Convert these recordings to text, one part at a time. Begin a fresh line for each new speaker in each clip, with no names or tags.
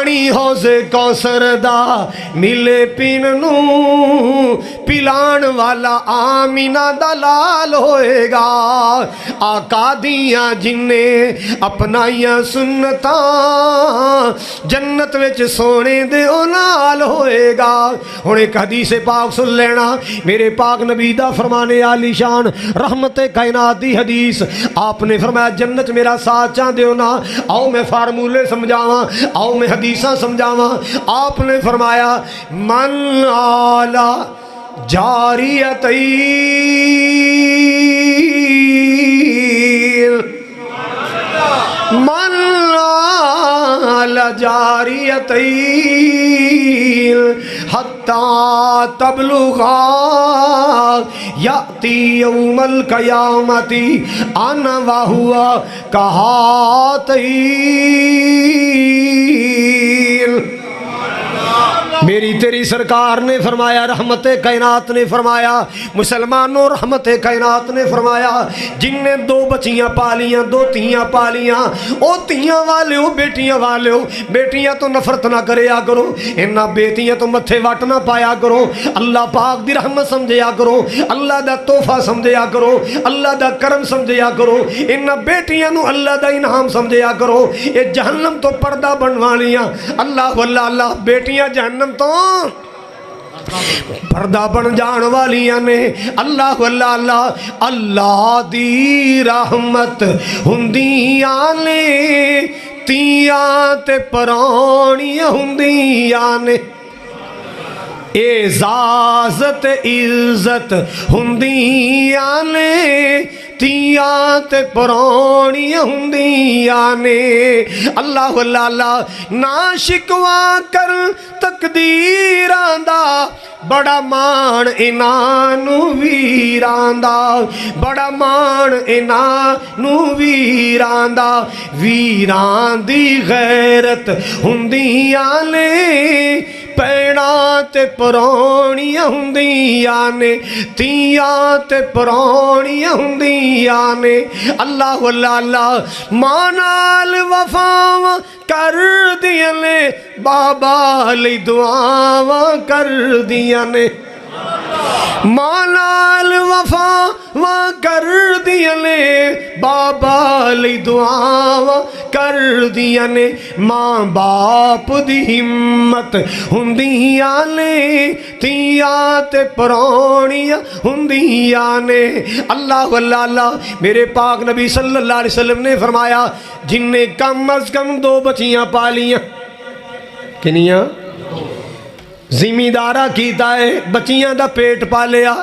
پانی حوضے کوثر دا ملے پین نو پلان والا آمینہ دا لال ہوئے گا آقا دیاں جننے اپنائیاں سنتاں جنت وچ سونے دے او نال ہوئے گا۔ ہن ایک حدیث پاک سن لینا میرے پاک نبی دا فرمانے عالی شان رحمت کائنات دی حدیث آپ نے فرمایا جنت میرا ساتھ چاہ دیو نا آؤ میں فارمولے سمجھاواں آؤ میں حدیثاں سمجھاواں آپ نے فرمایا من آلا جاریتین من آلا جاریتین حتی تبلغا یأتی یوم القیامتی انا وہوا کہاتین۔ میری تیری سرکار نے فرمایا رحمت کائنات نے فرمایا مسلمانوں رحمت کائنات نے فرمایا جن نے دو بچیاں پالیاں دو تیاں پالیاں او تیاں والے ہو بیٹیاں تو نفرت نہ کریا کرو انہاں بیٹیاں تو متھے وٹ نہ پایا کرو اللہ پاک دی رحمت سمجھیا کرو اللہ دا تحفہ سمجھیا کرو اللہ دا کرم سمجھیا کرو انہاں بیٹیاں نو اللہ دا انعام سمجھیا کرو یہ جہنم تو پردہ بنوالیاں اللہ واللہ اللہ بیٹیاں جہنم تو پردہ بن جان والیاں نے اللہ واللہ اللہ اللہ دی رحمت ہندیاں نے تیاں تے پرانیاں ہندیاں نے اعزازت عزت ہندیاں نے تیاں تے پرانیاں ہندیاں نے اللہ واللہ اللہ نا شکوا کر تقدیراں دا بڑا مان انانو ویران دا بڑا مان انانو ویران دا ویران دی غیرت ہندیاں نے پیڑاں تے پرانیاں ہندیاں نے تیاں تے پرانیاں ہندیاں نے اللہ واللہ اللہ مانال وفاواں کر دیاں نے بابا لی دعاواں کر دیاں نے مانال وفاواں کر دیاں نے بابا لی دعاواں کر دیاں نے ماں باپ دی ہمت ہندیاں نے تیاں تے پرانیاں ہندیاں نے اللہ واللہ اللہ میرے پاک نبی صلی اللہ علیہ وسلم نے فرمایا جن نے کم از کم دو بچیاں پالیاں کنیاں زمیندارہ کیتا ہے بچیاں دا پیٹ پالیا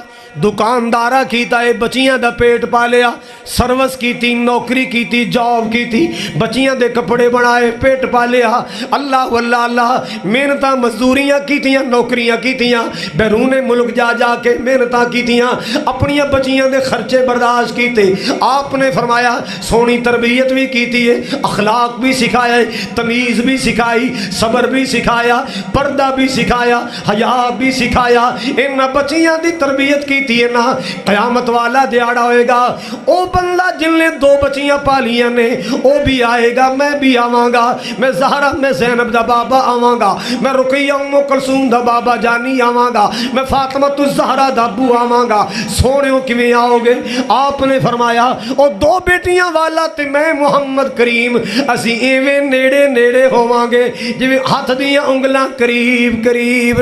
دکاندارہ کیتا ہے بچیاں دا پیٹ پالیا سروس کیتی نوکری کیتی جاب کیتی بچیاں دے کپڑے بنائے پیٹ پالیا اللہ واللہ اللہ محنتاں مزدوریاں کیتیاں نوکریاں کیتیاں بیرون ملک جا جا کے محنتاں کیتیاں اپنیاں بچیاں دے خرچے برداشت کیتے آپ نے فرمایا سونی تربیت بھی کیتی ہے اخلاق بھی سکھایا ہے تمیز بھی سکھائی صبر بھی سکھایا پردہ بھی سکھایا حیا بھی سکھایا ان بچیاں دی تربیت کی نا قیامت والا دیاڑا ہوئے گا او بندہ جن نے دو بچیاں پالیاں نے او بھی آئے گا میں بھی آواں گا میں زہرہ میں زینب دا بابا آواں گا میں رقیہ ام کلثوم دا بابا جانی آواں گا میں فاطمہ الزہرا دا ابو آواں گا سونےوں کیویں آؤ گے آپ نے فرمایا او دو بیٹیاں والا تے میں محمد کریم اسی ایویں نیڑے نیڑے ہوواں گے جویں ہاتھ دیاں انگلاں قریب قریب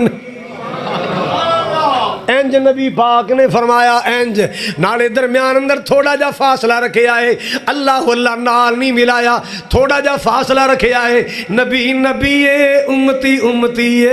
انج نبی پاک نے فرمایا انج نالے درمیان اندر تھوڑا جا فاصلہ رکھے آئے اللہ واللہ نال نہیں ملایا تھوڑا جا فاصلہ رکھے آئے نبی نبی امتی امتی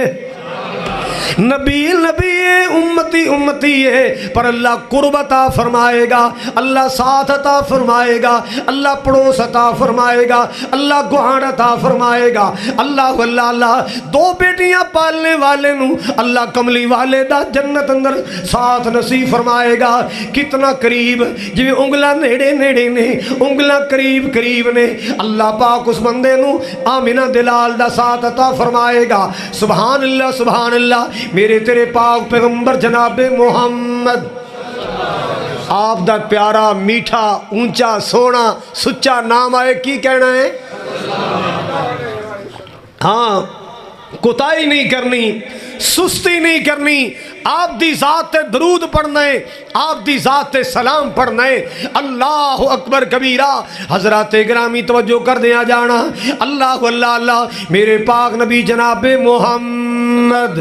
نبی نبی امتی امتی ہے پر اللہ قرب عطا فرمائے گا اللہ ساتھ عطا فرمائے گا اللہ پڑوس عطا فرمائے گا اللہ گوہان عطا فرمائے گا اللہ واللہ اللہ دو بیٹیاں پالنے والے نو اللہ کملی والے دا جنت اندر ساتھ نصیب فرمائے گا کتنا قریب جو انگلہ نیڑے نیڑے نے انگلہ قریب قریب نے اللہ پاک اس بندے نو آمینہ دلال دا ساتھ عطا فرمائے گا سبحان اللہ میرے تیرے پاک پیغمبر جناب محمد آپ دا پیارا میٹھا اونچا سونا سچا نام آئے کی کہنا ہے ہاں کوتاہی نہیں کرنی، سستی نہیں کرنی، آپ دی ذات تے درود پڑھنا ہے، آپ دی ذات تے سلام پڑھنا ہے۔ اللہ اکبر کبیرہ۔ حضرات گرامی توجہ کر دیا جانا، اللہ اللہ اللہ، میرے پاک نبی جناب محمد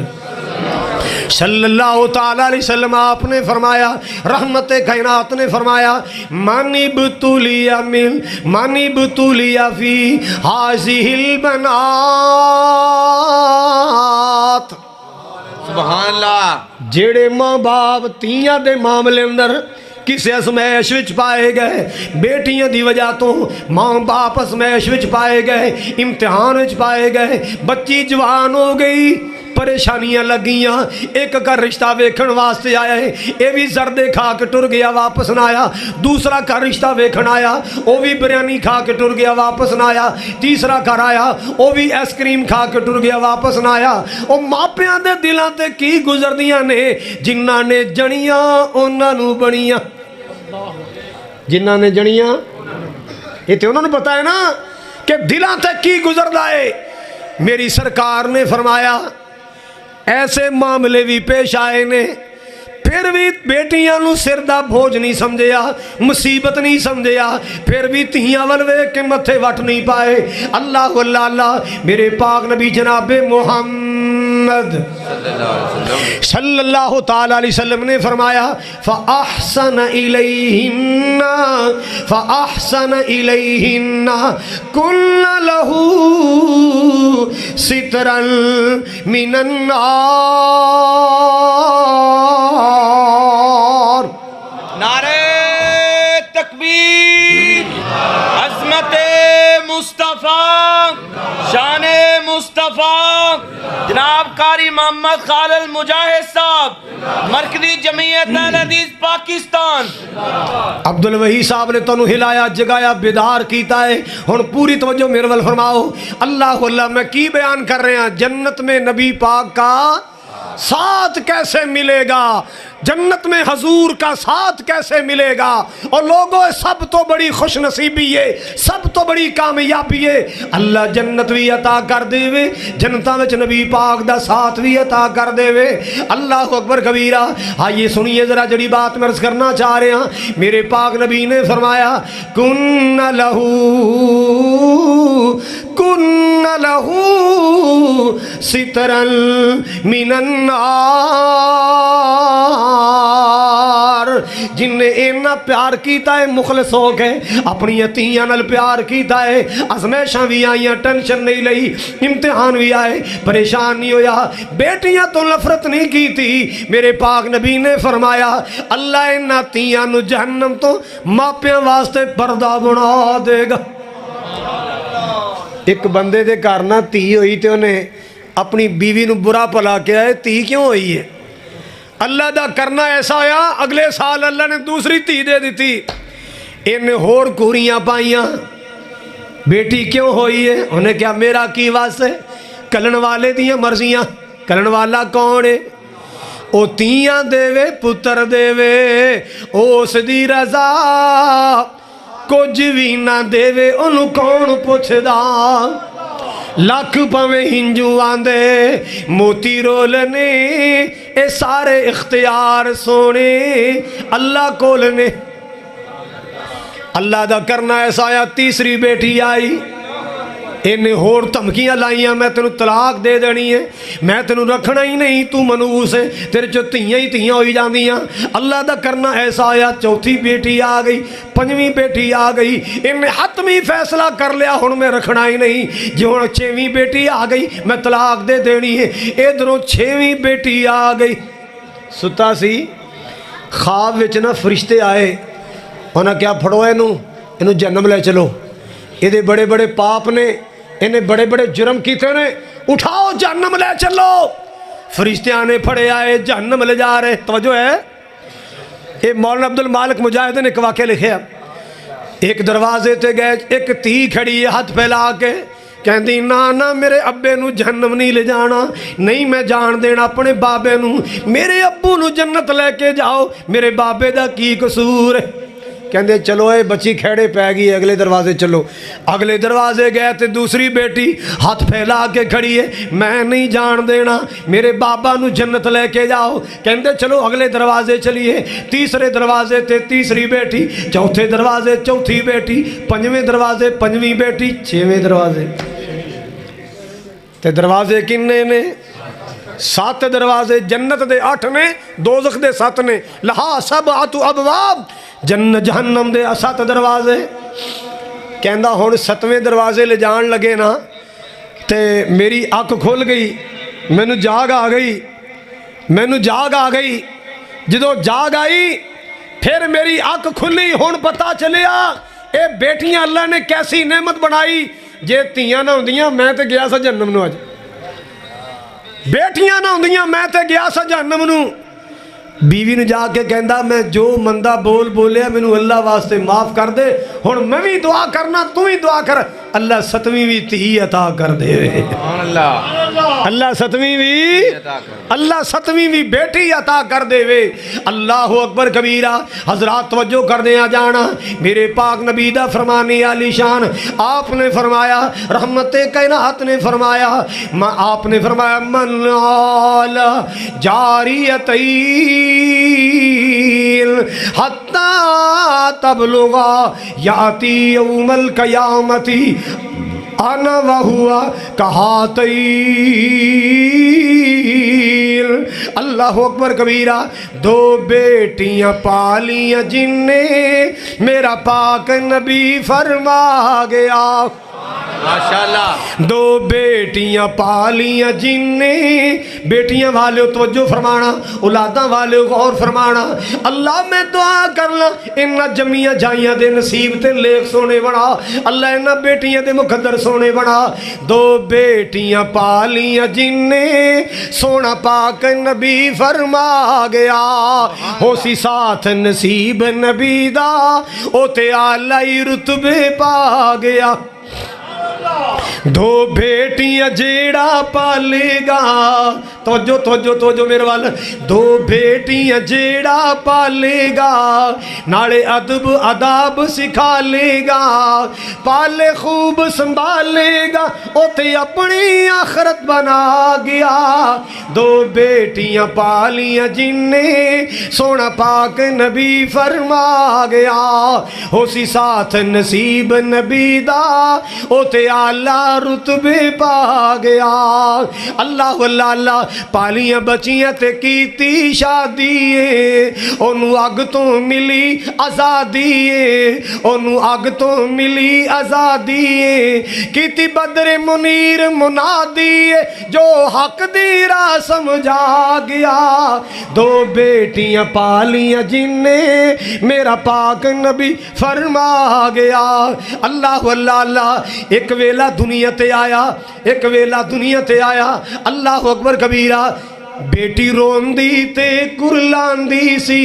صلی اللہ تعالیٰ علیہ وسلم آپ نے فرمایا، رحمت کائنات نے فرمایا، من ابتلی فی ہذہ البنات،
سبحان اللہ،
جیڑے ماں باپ تیاں دے معاملے اندر کسے اسمیش وچ پائے گئے، بیٹیاں دی وجہ تو ماں باپ اسمیش وچ پائے گئے، امتحان وچ پائے گئے، بچی جوان ہو گئی، پریشانیاں لگیاں، ایک کا رشتہ ویکھن واسطے آیا ہے، اے بھی زردے کھا کے ٹر گیا واپس نہ آیا، دوسرا کا رشتہ ویکھن آیا، وہ بھی بریانی کھا کے ٹر گیا واپس نہ آیا، تیسرا گھر آیا، وہ بھی ایس کریم کھا کے ٹر گیا واپس نہ آیا۔ وہ ماپیاں دے دلاں تے کی گزردیاں نے، جنہاں نے جنیاں انہاں نو بنیاں، جنہاں نے جنیاں، یہ تے انہاں نو پتہ ہے نا کہ دلاں تے کی گزردا ہے۔ میری سرکار نے فرمایا ایسے معاملے بھی پیش آئے نے، پھر بھی بیٹیاں نو سر دا بوجھ نہیں سمجھیا، مصیبت نہیں سمجھیا، پھر بھی تیاں ولوے کے متھے وٹ نہیں پائے۔ اللہ اللہ اللہ، میرے پاک نبی جناب محمد صلی اللہ تعالیٰ علیہ وسلم نے فرمایا، فَأَحْسَنَ إِلَيْهِنَّ كُلَّ لَهُ سِتْرًا مِّنَ النَّارِ۔
نعرہ تکبیر، عظمت مصطفیٰ، شان مصطفیٰ، جناب قاری محمد خالد مجاہد صاحب، مرکزی جمعیت اہل حدیث پاکستان۔
عبدالوحی صاحب نے تنو ہلایا جگایا بیدار کیتا ہے۔ ہن پوری توجہ میرے ول فرماؤ، اللہ اللہ میں کی بیان کر رہے ہیں، جنت میں نبی پاک کا ساتھ کیسے ملے گا، جنت میں حضور کا ساتھ کیسے ملے گا۔ اور لوگوں سب تو بڑی خوش نصیبی ہے، سب تو بڑی کامیابی ہے، اللہ جنت بھی عطا کر دے وے، جنتاں وچ نبی پاک دا ساتھ بھی عطا کر دے وے۔ اللہ اکبر کبیرہ۔ آئیے سنیے ذرا جڑی بات میں عرض کرنا چاہ رہے ہیں، میرے پاک نبی نے فرمایا، کن لہو سترا من النار، جن نے اینا پیار کیتا ہے، مخلص ہو گئے، اپنی عطیاں نال پیار کیتا ہے، ازمیشاں بھی آئیاں، ٹینشن نہیں لئی، امتحان بھی آئے، پریشان نہیں ہویا، بیٹیاں تو نفرت نہیں کی تھی۔ میرے پاک نبی نے فرمایا، اللہ ان عطیاں نو جہنم تو ماپیاں واسطے پردہ بنا دے گا۔ ایک بندے دے گھر نہ تھی ہوئی تے انہیں اپنی بیوی نو برا پلا کے آئے، تھی کیوں ہوئی ہے؟ اللہ دا کرنا ایسا ہویا، اگلے سال اللہ نے دوسری تھی دے دیتی، انہیں ہور کوریاں پائیاں، بیٹی کیوں ہوئی ہے؟ انہیں کیا میرا کی واسطے؟ کلن والے دیاں مرضیاں، کلن والا کون ہے؟ او تیاں دے وے پتر دے وے، اس دی رضا کچھ بھی نہ دے وے، انہوں کون پوچھ دا؟ لاکھ پویں ہنجو آندے موتی رولنے، اے سارے اختیار سونے اللہ کولنے۔ اللہ دا کرنا ایسا آیا، تیسری بیٹی آئی، انہیں ہور دھمکیاں لائیاں، میں تینوں طلاق دے دینی ہے، میں تینوں رکھنا ہی نہیں، تو منوس ہے، تیرے جو تیاں ہی تیاں ہوئی جاندیاں۔ اللہ دا کرنا ایسا آیا، چوتھی بیٹی آ گئی، پنجویں بیٹی آ گئی، انہیں حتمی فیصلہ کر لیا ہن میں رکھنا ہی نہیں، جو ہن چھویں بیٹی آ گئی میں طلاق دے دینی ہے، ادھروں چھویں بیٹی آ گئی۔ ستا سی خواب وچ نہ فرشتے آئے، انہاں کیا پھڑو اینوں جنم لے چلو، یہ بڑے بڑے پاپ نے، انہیں بڑے بڑے جرم کیتے نے، اٹھاؤ جہنم لے چلو۔ فرشتیاں نے پھڑے آئے، جہنم لے جا رہے۔ توجہ ہے، یہ مولانا عبد المالک مجاہد نے ایک واقعہ لکھے، ایک دروازے تے گئے، ایک تھی کھڑی ہے ہاتھ پھیلا کے، کہندی نا میرے ابے نو جہنم نہیں لے جانا، نہیں میں جان دینا اپنے بابے نو، میرے ابو نو جنت لے کے جاؤ، میرے بابے دا کی قصور ہے؟ کہندے چلو اے بچی کھیڑے پہ گئی اگلے دروازے چلو. اگلے دروازے گئے تے دوسری بیٹی ہاتھ پھیلا کے کھڑی ہے, میں نہیں جان دینا, میرے بابا نو جنت لے کے جاؤ. کہندے چلو اگلے دروازے چلیے, تیسرے دروازے تے تیسری بیٹی, چوتھے دروازے چوتھی بیٹی, پنجویں دروازے پنجویں بیٹی, چھویں دروازے تے دروازے کنے نے 7 دروازے. جنت دے 8 نے, دوزخ دے 7 نے. لہا سبعۃ ابواب, جنت جہنم دے 7 دروازے. کہندا ہن 7ویں دروازے لے جان لگے نا تے میری اکھ کھل گئی, مینوں جاگ آ گئی, مینوں جاگ آ گئی. جدو جاگ آئی پھر میری اکھ کھلی, ہن پتہ چلیا اے بیٹیاں اللہ نے کیسی نعمت بنائی. جے تیاں نہ ہوندیاں میں تے گیا سا جہنم نو. اج بیٹیاں نہ ہوندیاں میں تے گیا سا جہنم نو. بیوی نے جا کے کہندا میں جو مندہ بول بولیا مینوں اللہ واسطے معاف کر دے. ہن میں بھی دعا کرنا, تو ہی دعا کر, اللہ 7ویں بھی تھی عطا کر دے. اللہ 7ویں بھی, اللہ 7ویں بھی بیٹی عطا کر دے وے. اللہ اکبر کبیرہ. حضرات توجہ کر دیں آ جانا, میرے پاک نبی دا فرمانی عالی شان. آپ نے فرمایا, رحمت کائنات نے فرمایا, آپ نے فرمایا من آل جاریتین حتی تبلغا یاتی یوم القیامتی انا وہوا کہاتین. اللہ اکبر کبیرہ. 2 بیٹیاں پالیاں جن نے میرا پاک نبی فرما گیا. ماشاءاللہ. 2 بیٹیاں پالیاں جن نے, بیٹیاں والے توجہ فرمانا, اولاداں والے غور فرمانا. اللہ میں دعا کرنا انہاں جمیاں جائیاں دے نصیب تے لیک سونے بنا, اللہ انہاں بیٹیاں دے مقدر سونے بنا. 2 بیٹیاں پالیاں جن نے سونا پاک نبی فرما گیا. ہو سی ساتھ نصیب نبی دا, او تے آلائی رتبے پا گیا. 2 بیٹیاں جیڑا پالے گا, توجہ توجہ توجہ میرے وال. 2 بیٹیاں جیڑا پالے گا, نالے ادب اداب سکھا لے گا, پالے خوب سنبھالے گا, اوتے اپنی آخرت بنا گیا. 2 بیٹیاں پالیاں جن نے سونا پاک نبی فرما گیا. ہو سی ساتھ نصیب نبی دا, اوتے اللہ رتبے پا گیا. اللہ اللہ اللہ. پالیاں بچیاں تے کیتی شادی, اونوں اگ تو ملی آزادی, اونوں اگ تو ملی آزادی. کیتی بدر منیر منادی, جو حق دی راہ سمجھا گیا. 2 بیٹیاں پالیاں جن نے میرا پاک نبی فرما گیا. اللہ اللہ اللہ. ایک ویلا دنیا تے آیا, ایک ویلا دنیا تے آیا. اللہ اکبر کبیرہ. بیٹی روندی تے کرلاندی سی,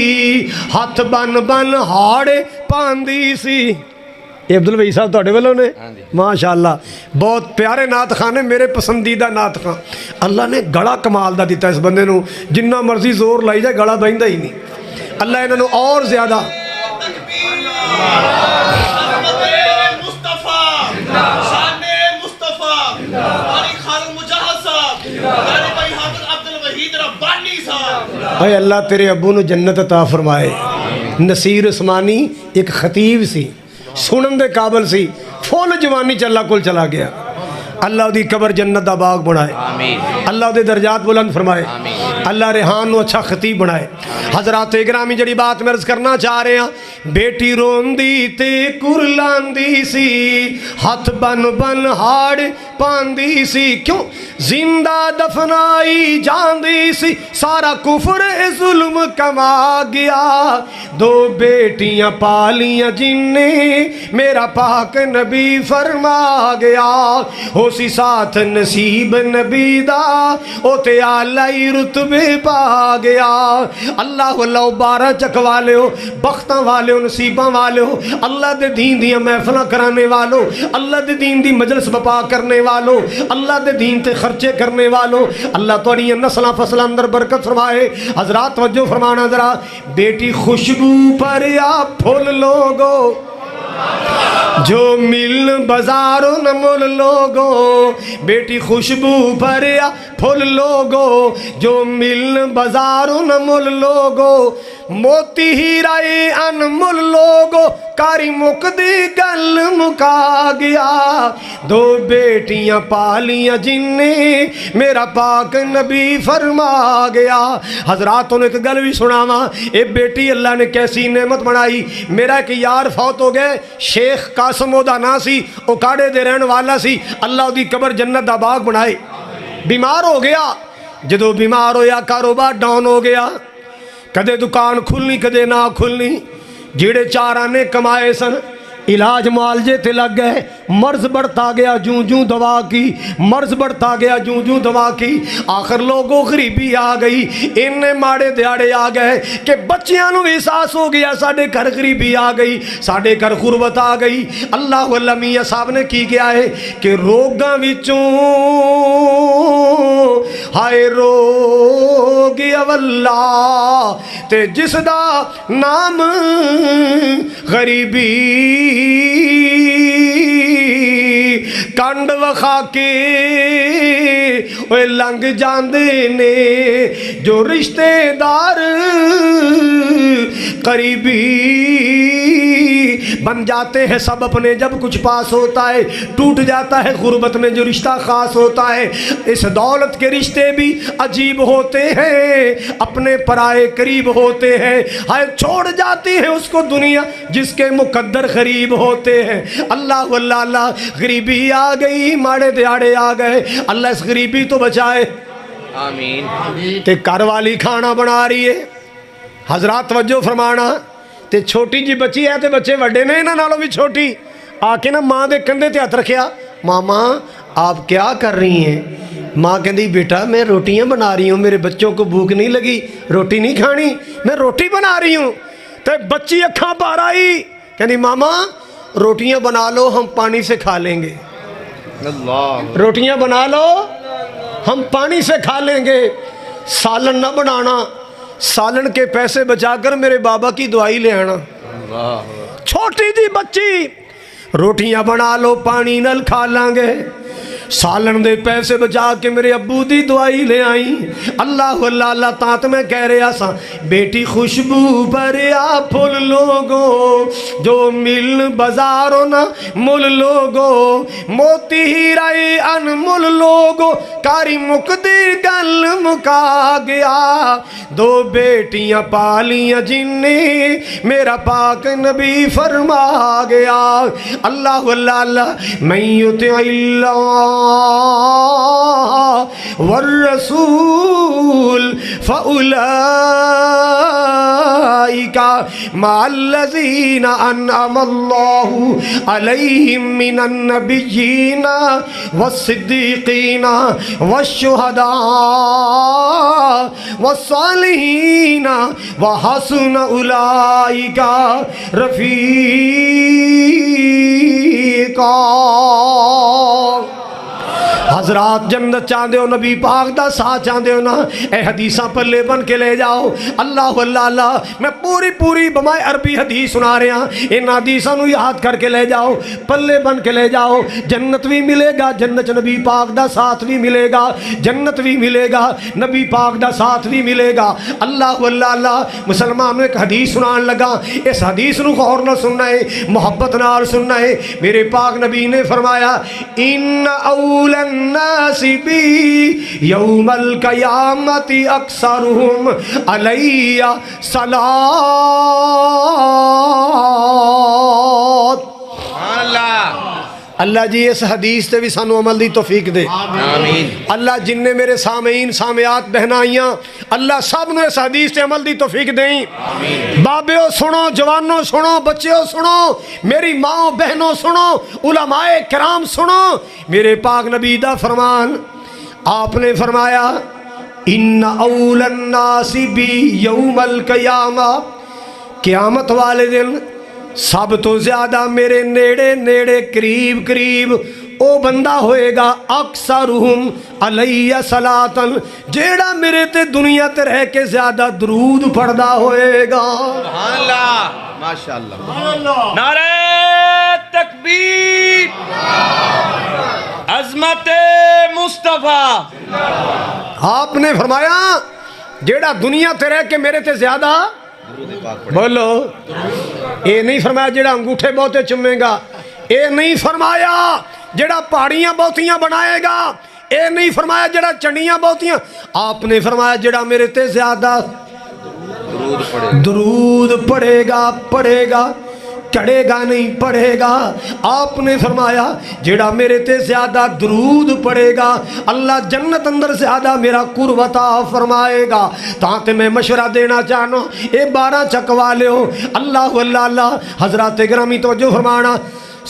ہاتھ بن بن ہاڑے پاندی سی. یہ عبدالوہی صاحب توڑے والوں نے ماشاءاللہ بہت پیارے نعت خانے, میرے پسندیدہ نعت خان. اللہ نے گڑا کمال دا دیتا اس بندے نو, جنہ مرضی زور لائی جائے گڑا بہندہ ہی نہیں. اللہ انہوں نے اور زیادہ اے اللہ تیرے ابو نو جنت عطا فرمائے. نصیر عثمانی ایک خطیب سی, سنن دے قابل سی, فول جوانی چ اللہ کول چلا گیا. اللہ دی قبر جنت دا باغ بنائے, اللہ دے درجات بلند فرمائے, اللہ ریحان نو اچھا خطیب بنائے. حضرات اکرامی جڑی بات میں عرض کرنا چاہ رہے ہیں, بیٹی روندی تے کرلاندی سی, ہاتھ بن بن ہاڑ پاندی سی. کیوں زندہ دفنائی جاندی سی, سارا کفر ظلم کما گیا. 2 بیٹیاں پالیاں جن نے میرا پاک نبی فرما گیا. ہو ہو سی ساتھ نصیب نبی دا او تے آلائی رتبے پا گیا اللہ اللہ 12 چک والے ہو بختاں والے ہو نصیباں والے ہو اللہ دے دین دیاں محفلاں کرانے والو اللہ دے دین دی مجلس بپا کرنے والو اللہ دے دین تے خرچے کرنے والو اللہ توڑی نسلہ فصل اندر برکت فرمائے حضرات توجہ فرمانا ذرا بیٹی خوشبو پر یا پھول لوگو جو مل بازاروں نہ مل لوگو بیٹی خوشبو پر یا پھول لوگو جو مل بازاروں نہ مل لوگو موتی ہیرائے انمول لوگو کاری مقدی گل مکا گیا دو بیٹیاں پالیاں جن نے میرا پاک نبی فرما گیا حضراتوں نے ایک گل بھی سناوا اے بیٹی اللہ نے کیسی نعمت بنائی میرا ایک یار فوت ہو گئے شیخ قاسم دا نا سی اوکاڑے دے رہن والا سی اللہ دی قبر جنت دا باغ بنائے بیمار ہو گیا جدو بیمار ہویا کاروبار ڈاؤن ہو گیا کدے دکان کھلنی کدے نہ کھلنی جیڑے 4 آنے کمائے سن علاج معالجے تے لگ گئے مرض بڑھتا گیا جوں جوں دوا کی مرض بڑھتا گیا جوں جوں دوا کی آخر لوگوں غریبی آ گئی انہیں ماڑے دیاڑے آ گئے کہ بچیاں نو احساس ہو گیا ساڑھے گھر غریبی آ گئی ساڑھے گھر غربت آ گئی اللہ واللہ میاں صاحب نے کی گیا ہے کہ روگاں وچوں ہائے روگ اللہ تے جس دا نام غریبی کنڈ وخا کے لنگ جاندے نے جو رشتے دار قریبی بن جاتے ہیں سب اپنے جب کچھ پاس ہوتا ہے ٹوٹ جاتا ہے غربت میں جو رشتہ خاص ہوتا ہے اس دولت کے رشتے بھی عجیب ہوتے ہیں اپنے پرائے قریب ہوتے ہیں ہائے چھوڑ جاتی ہے اس کو دنیا جس کے مقدر قریب ہوتے ہیں اللہ واللہ اللہ غریبی آ گئی ماڑے دیاڑے آ گئے اللہ اس غریبی تو بچائے
آمین
تے گھر والی کھانا بنا رہی ہے حضرات توجہ فرمانا تے چھوٹی جی بچی ہے تے بچے وڈے نے انہاں نالوں بھی چھوٹی آ کے نا ماں دے کندھے تے ہاتھ رکھیا ماما آپ کیا کر رہی ہیں ماں کہندی بیٹا میں روٹیاں بنا رہی ہوں میرے بچوں کو بھوک نہیں لگی روٹی نہیں کھانی میں روٹی بنا رہی ہوں تے بچی اکھاں باہر آئی کہندی ماما روٹیاں بنا لو ہم پانی سے کھا لیں گے
اللہ
روٹیاں بنا لو ہم پانی سے کھا لیں گے سالن نہ بنانا سالن کے پیسے بچا کر میرے بابا کی دعائی لے آنا چھوٹی جی بچی روٹیاں بنا لو پانی نل کھا لیں گے سالن دے پیسے بچا کے میرے ابو دی دعائی لے آئیں اللہ اللہ اللہ تانت میں کہہ رہا سا بیٹی خوشبو پر یا پھول لوگو جو مل بازاروں نہ مل لوگو موتی ہیرائی انمول لوگو کاری مقدی گل مکا گیا دو بیٹیاں پالیاں جن نے میرا پاک نبی فرما گیا اللہ اللہ اللہ من یطع اللہ والرسول فأولئك مع الذين أنعم الله عليهم من النبيين والصديقين والشهداء والصالحين وحسن أولئك رفيقا حضرات جنت چاندے ہو نبی پاک دا ساتھ چاندے ہو نا اے حدیثاں پلے بن کے لے جاؤ اللہ اللہ اللہ میں پوری بمائے عربی حدیث سنا رہے ہیں ان حدیثاں نو یاد کر کے لے جاؤ پلے بن کے لے جاؤ جنت بھی ملے گا جنت نبی پاک دا ساتھ بھی ملے گا جنت بھی ملے گا نبی پاک دا ساتھ بھی ملے گا اللہ اللہ اللہ مسلمانوں ایک حدیث سنان لگا اس حدیث نو غور نہ سننا ہے محبت نال سننا ہے میرے پاک نبی نے فرمایا ان اولا الناس بی یوم القیامت اکثرهم علی صلاۃ
اللہ
اللہ جی اس حدیث تے بھی سانو عمل دی توفیق دے
آمین
اللہ جن نے میرے سامعین سامعات بہنائیاں اللہ سب نے اس حدیث تے عمل دی توفیق دیں بابیو سنو جوانوں سنو بچیو سنو میری ماں بہنوں سنو علماء کرام سنو میرے پاک نبی دا فرمان آپ نے فرمایا ان اول الناس بی یوم القیامہ قیامت والے دن سب تو زیادہ میرے نیڑے نیڑے قریب قریب او بندہ ہوئے گا اکثرہم علیہ صلاۃً جیڑا میرے تے دنیا تے رہ کے زیادہ درود پڑھدا ہوئے گا
سبحان اللہ ماشاءاللہ نعرہ تکبیر عظمت مصطفیٰ
آپ نے فرمایا جیڑا دنیا تے رہ کے میرے تے زیادہ بولو اے نہیں فرمایا جیڑا انگوٹھے بہتے چمے گا اے نہیں فرمایا جیڑا پہاڑیاں بہتیاں بنائے گا اے نہیں فرمایا جیڑا چنڈیاں بہتیاں آپ نے فرمایا جیڑا میرے تے زیادہ درود پڑھے گا چڑھے گا نہیں پڑھے گا آپ نے فرمایا جیڑا میرے تے زیادہ درود پڑھے گا اللہ جنت اندر زیادہ میرا قرب عطا فرمائے گا تاں میں مشورہ دینا چاہنا اے 12 چکوا لیو اللہ اللہ حضرات گرامی توجہ فرمانا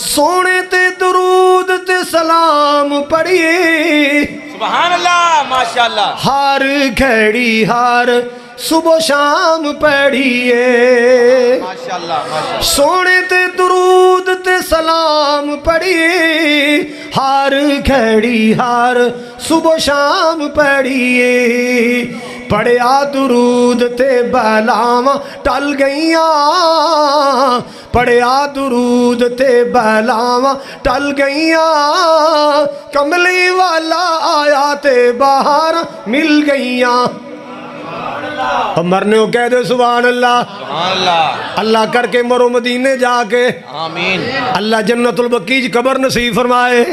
سونے تے درود تے سلام پڑھیے
سبحان اللہ ماشاءاللہ
ہر گھڑی ہر صبح شام پڑھیے
ماشاءاللہ
سونے تے درود تے سلام پڑھیے ہر گھڑی ہر صبح شام پڑھیے پڑھیا درود تے بلاواں ٹل گئیاں پڑھیا درود تے بلاواں ٹل گئیاں کملی والا آیا تے باہر مل گئیاں مرنے کو کہہ دے سبحان اللہ اللہ کر کے مرو مدینے جا کے
آمین
اللہ جنت البقیع قبر نصیب فرمائے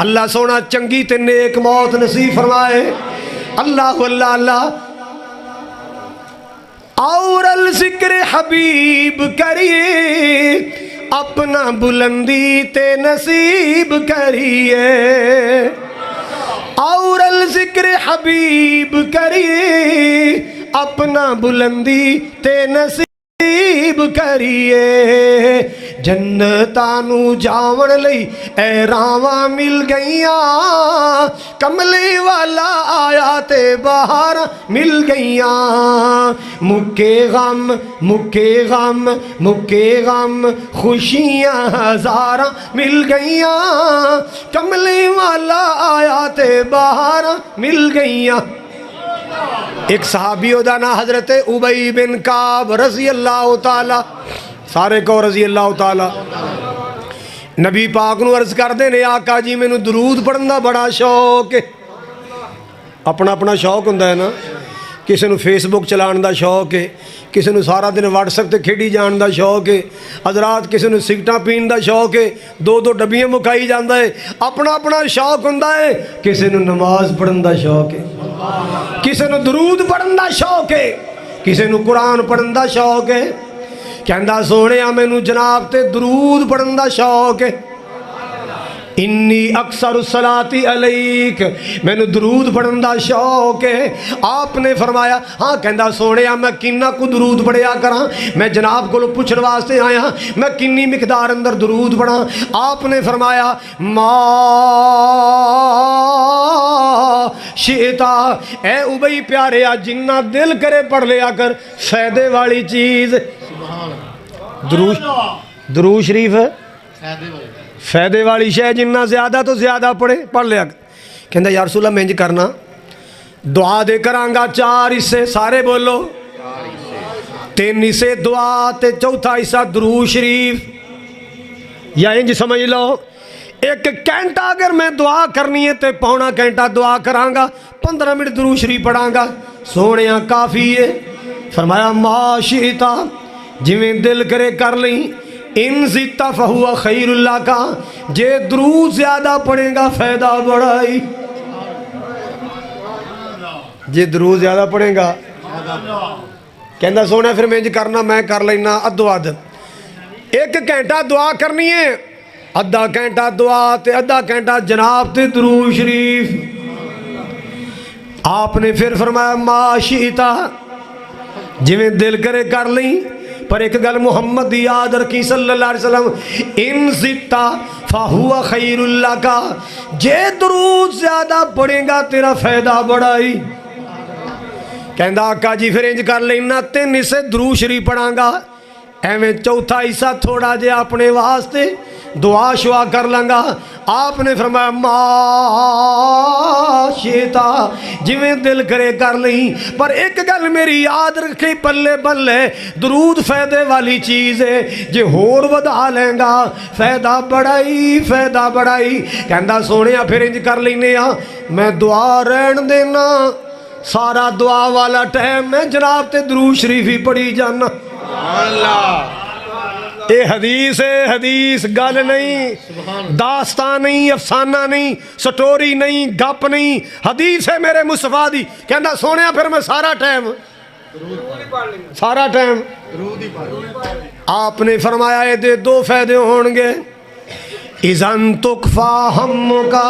اللہ سونا چنگی تے نیک موت نصیب فرمائے اللہ اللہ اور الذکر حبیب کریے اپنا بلندی تے نصیب کریے اور الذکر حبیب کریے اپنا بلندی تے نصیب کریے جنتانو جاون لئی اے راواں مل گئیاں کملی والا آیا تے باہر مل گئیاں مکے غم مکے غم مکے غم خوشیاں ہزاراں مل گئیاں کملی والا آیا تے باہر مل گئیاں ایک صحابی دا نا حضرت ابی بن کعب رضی اللہ تعالی سارے کو رضی اللہ تعالی نبی پاک نو عرض کر دے نے آقا جی میں نو درود پڑھن دا بڑا شوق ہے اپنا اپنا شوق ہوندا ہے نا کسی نو فیس بک چلان دا شوق ہے کسی نو سارا دن واٹس ایپ تے کھیڈی جان دا شوق ہے حضرات کسی نو سگٹاں پین دا شوق ہے 2 ڈبیاں مکائی جاندا ہے اپنا اپنا شوق ہوندا ہے کسی نو نماز پڑھن دا شوق ہے کسی نو درود پڑھن دا شوق ہے کسی نو قرآن پڑھن دا شوق ہے کہندا سونیا مینوں جناب تے درود پڑھن دا شوق ہے انی اکثر الصلاۃ علیک مینوں درود پڑھن دا شوق ہے آپ نے فرمایا ہاں کہندا سونیا میں کنا کو درود پڑھیا کراں میں جناب کو پوچھن واسطے آیا میں کنی مقدار اندر درود پڑھاں آپ نے فرمایا ما شئتا اے ابی پیارے جنہ دل کرے پڑھ لیا کر فائدے والی چیز درود شریف فائدے والی شے جنہ زیادہ تو زیادہ پڑھ لیا کہندا یا رسول اللہ میں انج کرنا دعا دے کرانگا 4 حصے سارے بولو 3 حصے دعا تے چوتھا حصہ درود شریف یا انج سمجھ لو 1 گھنٹہ اگر میں دعا کرنی ہے تے پونا گھنٹہ دعا کرانگا 15 منٹ درود شریف پڑھانگا سونیا کافی ہے فرمایا ما شئتا جویں دل کرے کر لیں ان زدتا فہوا خیر اللہ کا جے درود زیادہ پڑھے گا فائدہ بڑھائی جے درود زیادہ پڑھے گا کہندا سونا پھر میں انج کرنا میں کر لینا ادو اد 1 گھنٹہ دعا کرنی ہے ادھا گھنٹہ دعا تے ادھا گھنٹہ جناب تے درود شریف. آپ نے پھر فرمایا ما شئتا جویں دل کرے کر لیں، پر ایک گل محمد دی یاد رکھی صلی اللہ علیہ وسلم، ان زدتا فہو خیر لک، جے درود زیادہ پڑھے گا تیرا فائدہ بڑا ہی. کہندا آقا جی پھر انج کر لینا 3 حصے درود شریف پڑھاں گا، ایویں چوتھا حصہ تھوڑا جے اپنے واسطے دعا شعا کر لنگا. آپ نے فرمایا ما شئتا جویں دل کرے کر لیں، پر ایک گل میری یاد رکھے پلے بلے درود فائدے والی چیز ہے، جے ہور ودا لیں گا فائدہ بڑائی. کہندا سونیا پھر انج کر لینے ہاں، میں دعا رہن دینا، سارا دعا والا ٹائم میں جناب تے درود شریف ہی پڑھی جانا.
سبحان اللہ.
اے حدیث ہے، حدیث گل نہیں، داستان نہیں، افسانہ نہیں، سٹوری نہیں، گپ نہیں، حدیث ہے میرے مصطفیٰ دی. کہندا سونیا پھر میں سارا ٹائم آپ نے فرمایا اے دے 2 فائدے ہونگے، اذن تکفا ہمکا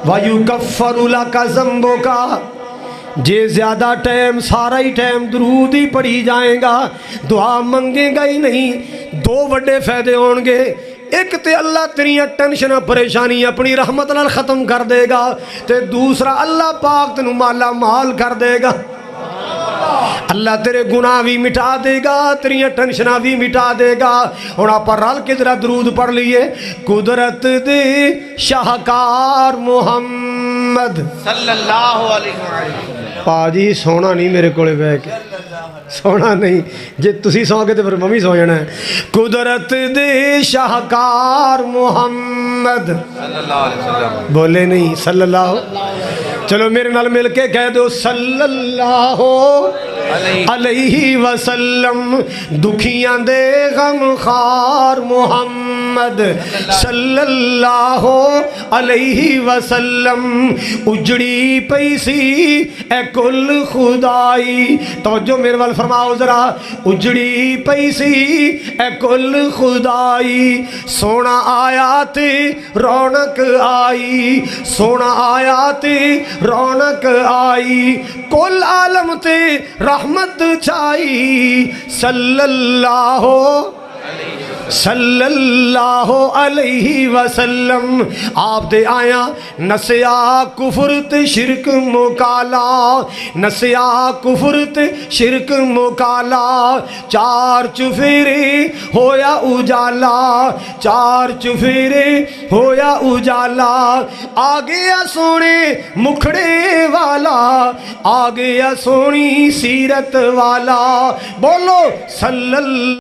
ویکفر لک ذنبکا، جے زیادہ ٹائم سارا ہی ٹائم درود ہی پڑھی جائیں گا، دعا منگے گا ہی نہیں. 2 بڑے فائدے ہونگے، ایک تے اللہ تیریاں ٹینشن پریشانی اپنی رحمت نال ختم کر دے گا، تے دوسرا اللہ پاک تینوں مالا مال کر دے گا. اللہ تیرے گناہ بھی مٹا دے گا، تیریاں ٹینشناں بھی مٹا دے گا. اور آپ رل کے ذرا درود پڑھ لیے. قدرت دے شاہکار محمد
صلی اللہ علیہ وسلم.
پاجی سونا نہیں میرے کولے بہ کے، سونا نہیں، جے تسی سو کے تو پھر ممی سو جانا ہے. قدرت دے شاہکار محمد
صلی اللہ علیہ وسلم.
بولے نہیں صلی اللہ. چلو میرے نال مل کے کہہ دو صلی اللہ علیہ وسلم. دکھیاں دے غم خار محمد صلی اللہ علیہ وسلم. اجڑی پیسی اے کل خدائی، توجہ میرے وال فرماؤ ذرا. اجڑی پیسی اے کل خدائی، سونا آیا تے رونق آئی، سونا آیا تے رونق آئی، کل عالم تے رحمت چھائی. صلی اللہ علیہ وسلم. آپ دے آیا نسیا کفر تے شرک مکالا، نسیا کفر تے شرک مکالا. 4 چفیرے ہویا اجالا، 4 چفیرے ہویا اجالا. آ گیا سونے مکھڑے والا، آ گیا سونی سیرت والا. بولو صلی اللہ